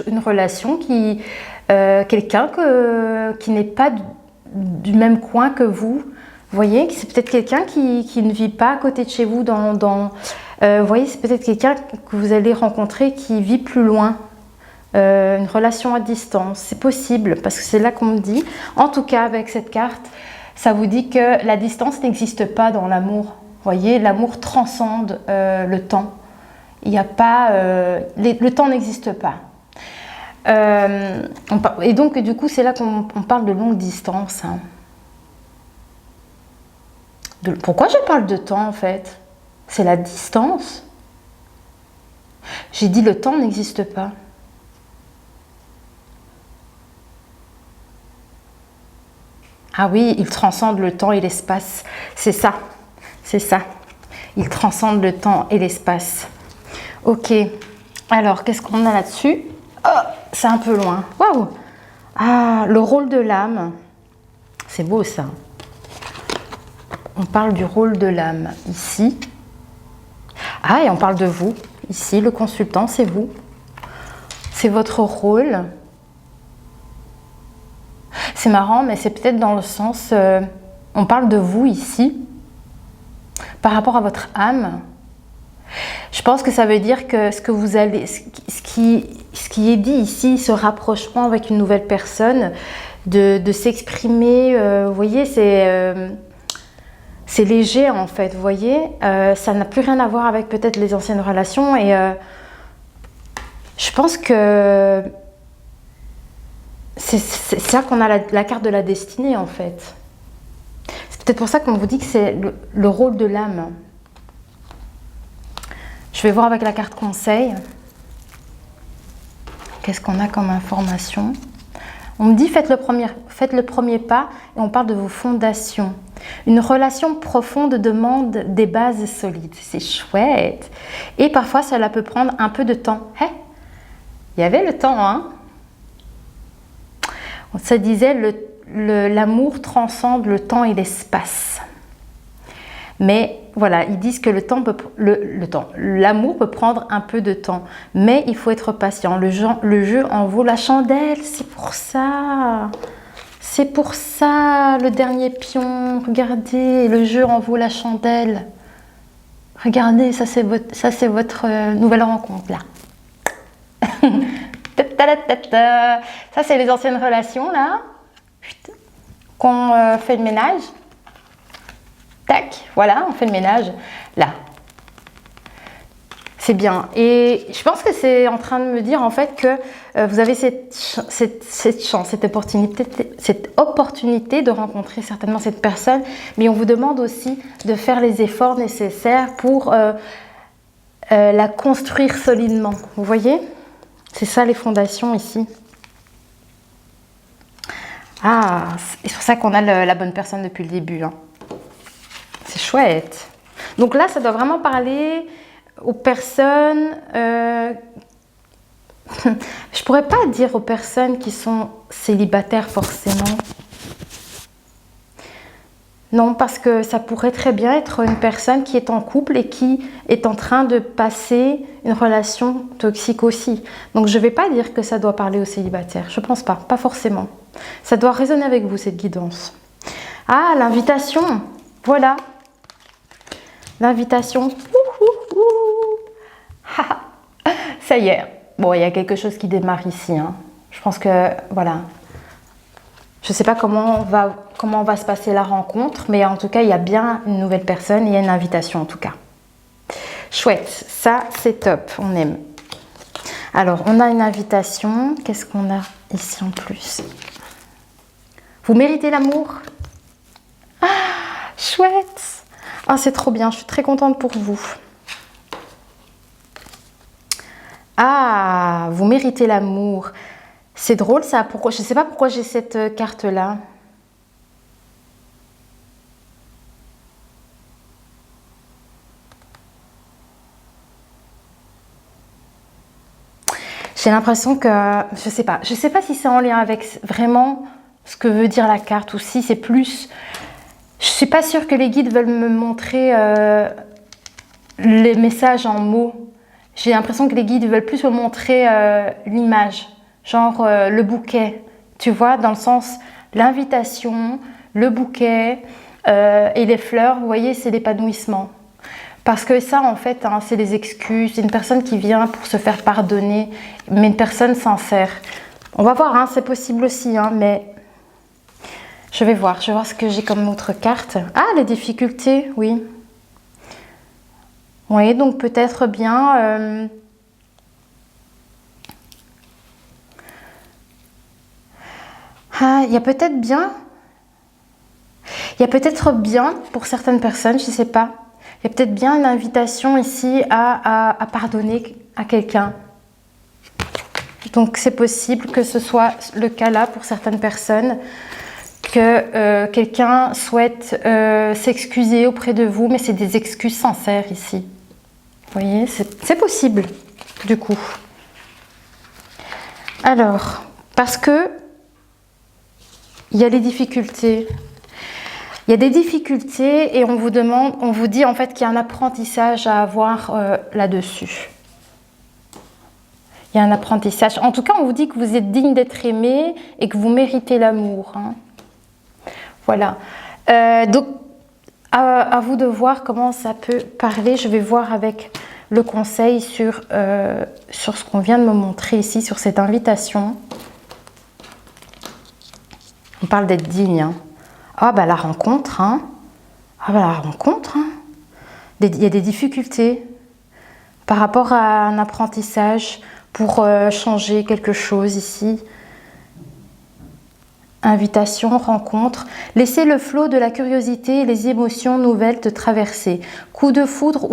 une relation qui, quelqu'un qui n'est pas du même coin que vous. Vous voyez, c'est peut-être quelqu'un qui ne vit pas à côté de chez vous. Vous voyez, c'est peut-être quelqu'un que vous allez rencontrer qui vit plus loin. Une relation à distance, c'est possible, parce que c'est là qu'on me dit. En tout cas, avec cette carte, ça vous dit que la distance n'existe pas dans l'amour. Vous voyez, l'amour transcende le temps. Il n'y a pas... le temps n'existe pas. Et donc, du coup, c'est là qu'on parle de longue distance. Hein. Pourquoi je parle de temps, en fait? C'est la distance. J'ai dit le temps n'existe pas. Ah oui, il transcende le temps et l'espace. C'est ça, c'est ça. Il transcende le temps et l'espace. Ok, alors qu'est-ce qu'on a là-dessus? Oh, c'est un peu loin. Waouh! Ah, le rôle de l'âme. C'est beau ça. On parle du rôle de l'âme ici. Ah, et on parle de vous. Ici, le consultant, c'est vous. C'est votre rôle. C'est marrant, mais c'est peut-être dans le sens... on parle de vous ici, par rapport à votre âme. Je pense que ça veut dire que ce qui est dit ici, ce rapprochement avec une nouvelle personne, de s'exprimer, vous voyez, c'est léger en fait, vous voyez. Ça n'a plus rien à voir avec peut-être les anciennes relations, et je pense que c'est là qu'on a la carte de la destinée en fait. C'est peut-être pour ça qu'on vous dit que c'est le rôle de l'âme. Je vais voir avec la carte conseil. Qu'est-ce qu'on a comme information? On me dit faites le premier pas, et on parle de vos fondations. Une relation profonde demande des bases solides. C'est chouette. Et parfois, cela peut prendre un peu de temps. Il y avait le temps, hein? Ça disait l'amour transcende le temps et l'espace. Mais voilà, ils disent que l'amour peut prendre un peu de temps, mais il faut être patient. Le jeu en vaut la chandelle, c'est pour ça. C'est pour ça, le dernier pion. Regardez, le jeu en vaut la chandelle. Regardez, ça c'est votre nouvelle rencontre là. Ça c'est les anciennes relations là. Qu'on fait le ménage. Tac, voilà, on fait le ménage là. C'est bien. Et je pense que c'est en train de me dire en fait que vous avez cette chance, cette opportunité de rencontrer certainement cette personne, mais on vous demande aussi de faire les efforts nécessaires pour la construire solidement. Vous voyez? C'est ça les fondations ici. Ah, c'est pour ça qu'on a la bonne personne depuis le début. Hein. C'est chouette. Donc là, ça doit vraiment parler aux personnes... je pourrais pas dire aux personnes qui sont célibataires forcément. Non, parce que ça pourrait très bien être une personne qui est en couple et qui est en train de passer une relation toxique aussi. Donc je ne vais pas dire que ça doit parler aux célibataires. Je ne pense pas, pas forcément. Ça doit résonner avec vous, cette guidance. Ah, l'invitation. Voilà. L'invitation. Ça y est. Bon, il y a quelque chose qui démarre ici. Hein. Je pense que, voilà. Je ne sais pas comment va se passer la rencontre, mais en tout cas, il y a bien une nouvelle personne, il y a une invitation en tout cas. Chouette, ça c'est top, on aime. Alors, on a une invitation. Qu'est-ce qu'on a ici en plus? Vous méritez l'amour? Ah, chouette! Ah, c'est trop bien, je suis très contente pour vous. Ah, vous méritez l'amour. C'est drôle ça, pourquoi, je ne sais pas pourquoi j'ai cette carte-là. J'ai l'impression que, je sais pas si c'est en lien avec vraiment ce que veut dire la carte ou si c'est plus, je suis pas sûre que les guides veulent me montrer les messages en mots. J'ai l'impression que les guides veulent plus me montrer l'image, genre le bouquet, tu vois, dans le sens l'invitation, le bouquet et les fleurs, vous voyez, c'est l'épanouissement. Parce que ça, en fait, hein, c'est des excuses. C'est une personne qui vient pour se faire pardonner, mais une personne sincère. On va voir, hein, c'est possible aussi, hein, mais je vais voir ce que j'ai comme autre carte. Ah, les difficultés, oui. Oui, donc peut-être bien... Ah, il y a peut-être bien... Il y a peut-être bien, pour certaines personnes, je ne sais pas, il y a peut-être bien une invitation ici à pardonner à quelqu'un. Donc c'est possible que ce soit le cas là pour certaines personnes, que quelqu'un souhaite s'excuser auprès de vous, mais c'est des excuses sincères ici. Vous voyez, c'est possible du coup. Alors, parce que il y a les difficultés. Il y a des difficultés et on vous dit en fait qu'il y a un apprentissage à avoir là-dessus. Il y a un apprentissage. En tout cas, on vous dit que vous êtes digne d'être aimé et que vous méritez l'amour. Hein. Voilà. Donc, à vous de voir comment ça peut parler. Je vais voir avec le conseil sur ce qu'on vient de me montrer ici, sur cette invitation. On parle d'être digne. Hein. Ah bah la rencontre, hein. Ah bah la rencontre, hein. Il y a des difficultés par rapport à un apprentissage pour changer quelque chose ici. Invitation, rencontre. Laissez le flot de la curiosité et les émotions nouvelles te traverser. Coup de foudre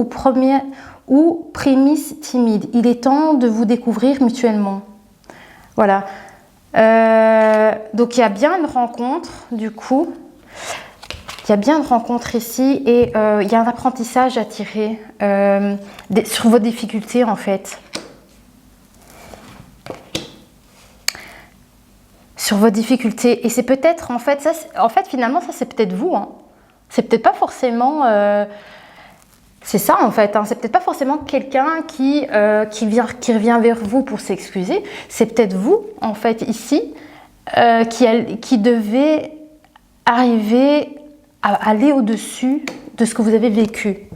ou prémisse timide. Il est temps de vous découvrir mutuellement. Voilà. Donc il y a bien une rencontre du coup. Il y a bien une rencontre ici et il y a un apprentissage à tirer sur vos difficultés en fait. Sur vos difficultés. Et c'est peut-être en fait, finalement ça c'est peut-être vous. Hein. C'est peut-être pas forcément... c'est ça en fait. Hein. C'est peut-être pas forcément quelqu'un qui revient vers vous pour s'excuser. C'est peut-être vous en fait ici qui devez arriver à aller au-dessus de ce que vous avez vécu.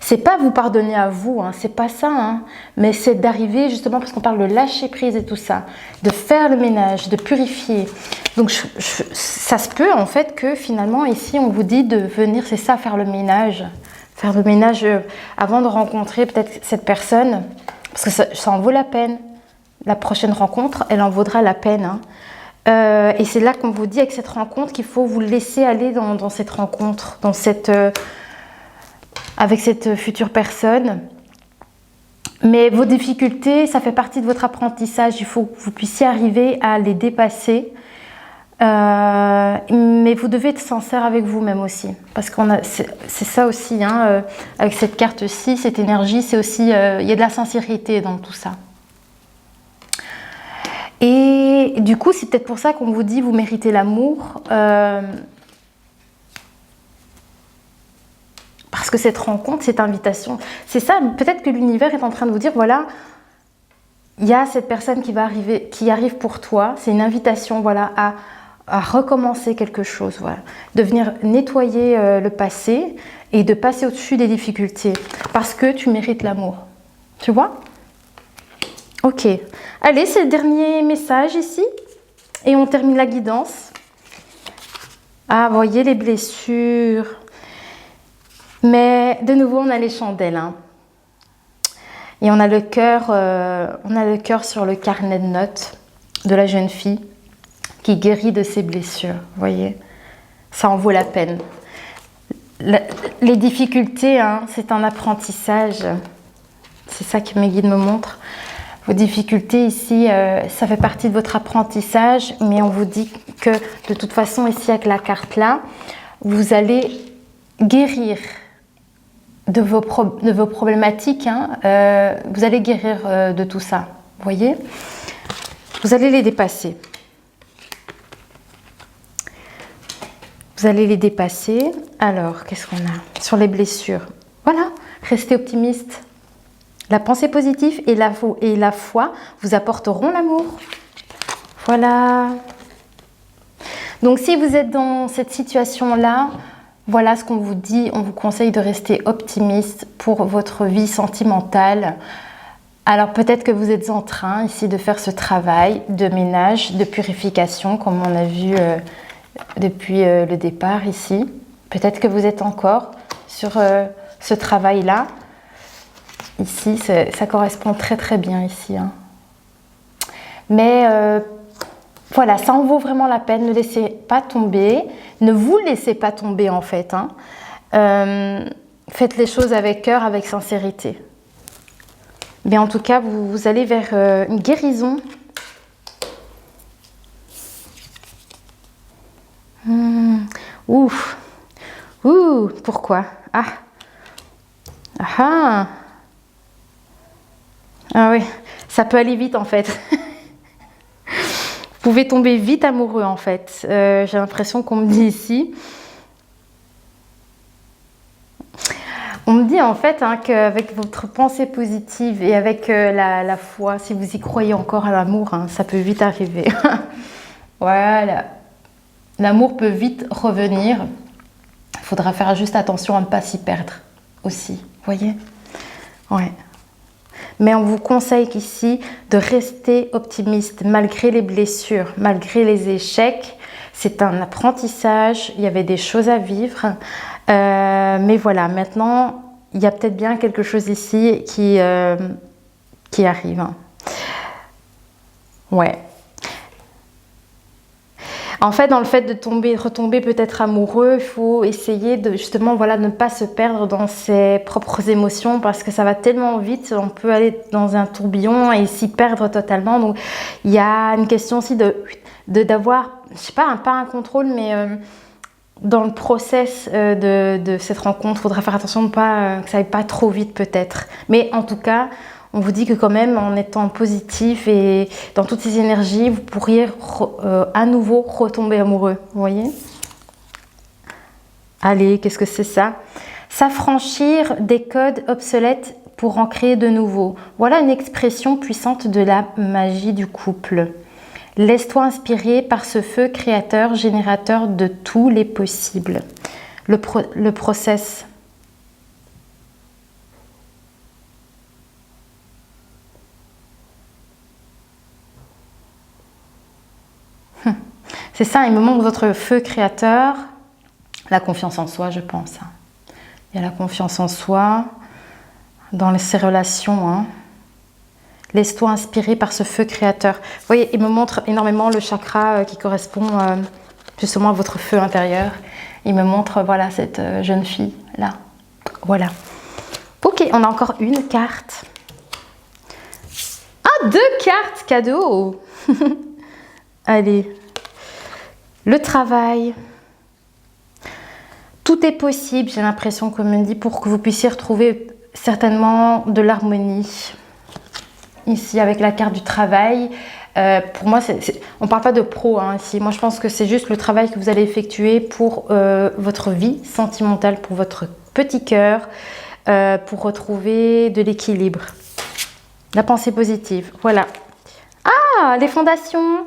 C'est pas vous pardonner à vous, hein, c'est pas ça, hein, mais c'est d'arriver justement, parce qu'on parle de lâcher prise et tout ça, de faire le ménage, de purifier. Donc ça se peut en fait que finalement ici on vous dit de venir, c'est ça, faire le ménage avant de rencontrer peut-être cette personne, parce que ça en vaut la peine. La prochaine rencontre, elle en vaudra la peine. Hein. Et c'est là qu'on vous dit avec cette rencontre qu'il faut vous laisser aller dans cette rencontre, avec cette future personne. Mais vos difficultés, ça fait partie de votre apprentissage. Il faut que vous puissiez arriver à les dépasser. Mais vous devez être sincère avec vous-même aussi. Parce que c'est ça aussi, hein, avec cette carte-ci, cette énergie, c'est aussi, il y a de la sincérité dans tout ça. Et du coup, c'est peut-être pour ça qu'on vous dit vous méritez l'amour. Parce que cette rencontre, cette invitation, c'est ça, peut-être que l'univers est en train de vous dire, voilà, il y a cette personne qui arrive pour toi, c'est une invitation, voilà, à recommencer quelque chose, voilà, de venir nettoyer le passé et de passer au-dessus des difficultés, parce que tu mérites l'amour, tu vois? Ok, allez, c'est le dernier message ici, et on termine la guidance. Ah, vous voyez les blessures. Mais de nouveau, on a les chandelles. Hein. Et on a le cœur sur le carnet de notes de la jeune fille qui guérit de ses blessures. Vous voyez, ça en vaut la peine. Les difficultés, hein, c'est un apprentissage. C'est ça que mes guides me montrent. Vos difficultés ici, ça fait partie de votre apprentissage, mais on vous dit que de toute façon, ici avec la carte là, vous allez guérir de vos problématiques. Hein, vous allez guérir de tout ça. Vous voyez, vous allez les dépasser. Vous allez les dépasser. Alors, qu'est-ce qu'on a sur les blessures? Voilà, restez optimiste. La pensée positive et la foi vous apporteront l'amour. Voilà. Donc, si vous êtes dans cette situation-là, voilà ce qu'on vous dit. On vous conseille de rester optimiste pour votre vie sentimentale. Alors, peut-être que vous êtes en train ici de faire ce travail de ménage, de purification, comme on a vu depuis le départ ici. Peut-être que vous êtes encore sur ce travail-là. Ici, ça correspond très très bien ici. Hein. Mais voilà, ça en vaut vraiment la peine. Ne laissez pas tomber. Ne vous laissez pas tomber en fait. Hein. Faites les choses avec cœur, avec sincérité. Mais en tout cas, vous allez vers une guérison. Ouf. Ouh, pourquoi? Ah. Ah. Ah oui, ça peut aller vite en fait. Vous pouvez tomber vite amoureux en fait. J'ai l'impression qu'on me dit ici. On me dit en fait hein, qu'avec votre pensée positive et avec la foi, si vous y croyez encore à l'amour, hein, ça peut vite arriver. Voilà. L'amour peut vite revenir. Il faudra faire juste attention à ne pas s'y perdre aussi. Vous voyez? Ouais. Mais on vous conseille ici de rester optimiste malgré les blessures, malgré les échecs. C'est un apprentissage, il y avait des choses à vivre. Mais voilà, maintenant, il y a peut-être bien quelque chose ici qui arrive. Ouais. En fait, dans le fait de retomber peut-être amoureux, il faut essayer de justement voilà, ne pas se perdre dans ses propres émotions parce que ça va tellement vite, on peut aller dans un tourbillon et s'y perdre totalement. Donc, il y a une question aussi d'avoir, je sais pas, pas un contrôle, mais dans le process de cette rencontre, il faudra faire attention que ça aille pas trop vite peut-être. Mais en tout cas, on vous dit que quand même, en étant positif et dans toutes ces énergies, vous pourriez à nouveau retomber amoureux. Vous voyez? Allez, qu'est-ce que c'est ça? S'affranchir des codes obsolètes pour en créer de nouveaux. Voilà une expression puissante de la magie du couple. Laisse-toi inspirer par ce feu créateur, générateur de tous les possibles. Le process. C'est ça, il me montre votre feu créateur, la confiance en soi, je pense. Il y a la confiance en soi dans ces relations. Hein. Laisse-toi inspirer par ce feu créateur. Vous voyez, il me montre énormément le chakra qui correspond justement à votre feu intérieur. Il me montre, voilà, cette jeune fille là. Voilà. Ok, on a encore une carte. Ah, 2 cartes cadeau. Allez. Le travail. Tout est possible, j'ai l'impression, comme on me dit, pour que vous puissiez retrouver certainement de l'harmonie. Ici, avec la carte du travail. Pour moi, on ne parle pas de pro hein, ici. Moi, je pense que c'est juste le travail que vous allez effectuer pour votre vie sentimentale, pour votre petit cœur, pour retrouver de l'équilibre. La pensée positive, voilà. Ah, les fondations.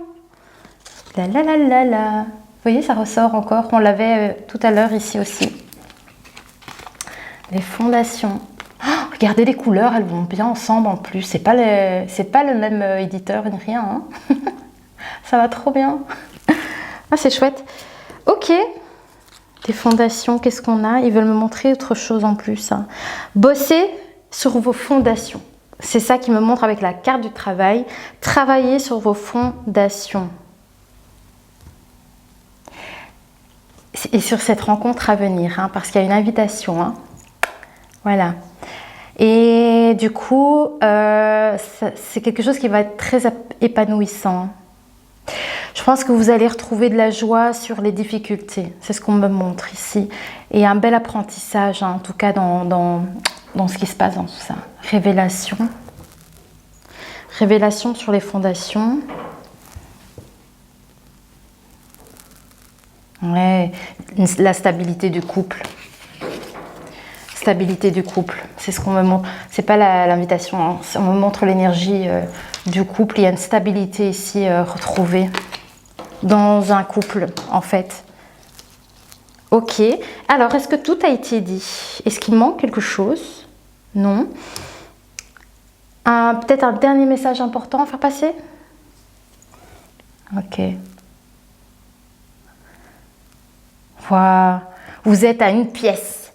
La la la la la. Vous voyez, ça ressort encore. On l'avait tout à l'heure ici aussi. Les fondations. Oh, regardez les couleurs, elles vont bien ensemble en plus. C'est pas le même éditeur ni rien. Hein. Ça va trop bien. Ah, c'est chouette. Ok. Les fondations, qu'est-ce qu'on a? Ils veulent me montrer autre chose en plus. Hein. Bossez sur vos fondations. C'est ça qui me montre avec la carte du travail. Travaillez sur vos fondations. Et sur cette rencontre à venir, hein, parce qu'il y a une invitation. Hein. Voilà. Et du coup, c'est quelque chose qui va être très épanouissant. Je pense que vous allez retrouver de la joie sur les difficultés. C'est ce qu'on me montre ici. Et un bel apprentissage, hein, en tout cas dans ce qui se passe dans tout ça. Révélation. Révélation sur les fondations. Ouais, la stabilité du couple. Stabilité du couple, c'est ce qu'on me montre. C'est pas l'invitation, hein. On me montre l'énergie du couple. Il y a une stabilité ici retrouvée dans un couple, en fait. Ok. Alors, est-ce que tout a été dit? Est-ce qu'il manque quelque chose? Non. Peut-être un dernier message important à faire passer? Ok. Voilà. Vous êtes à une pièce.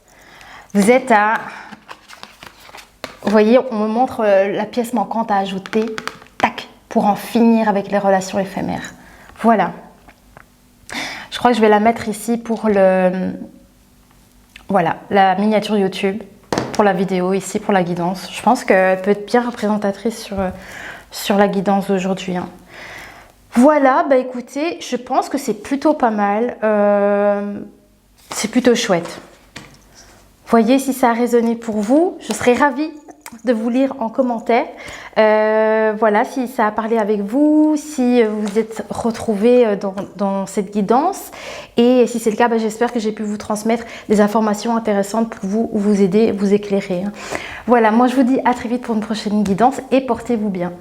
Vous êtes à... Vous voyez, on me montre la pièce manquante à ajouter. Tac, pour en finir avec les relations éphémères. Voilà. Je crois que je vais la mettre ici pour le... Voilà, la miniature YouTube. Pour la vidéo, ici pour la guidance. Je pense qu'elle peut être bien représentatrice sur la guidance d'aujourd'hui. Hein. Voilà, bah écoutez, je pense que c'est plutôt pas mal. C'est plutôt chouette. Voyez si ça a résonné pour vous. Je serais ravie de vous lire en commentaire. Voilà, si ça a parlé avec vous, si vous êtes retrouvés dans cette guidance. Et si c'est le cas, bah, j'espère que j'ai pu vous transmettre des informations intéressantes pour vous aider, vous éclairer. Voilà, moi je vous dis à très vite pour une prochaine guidance et portez-vous bien.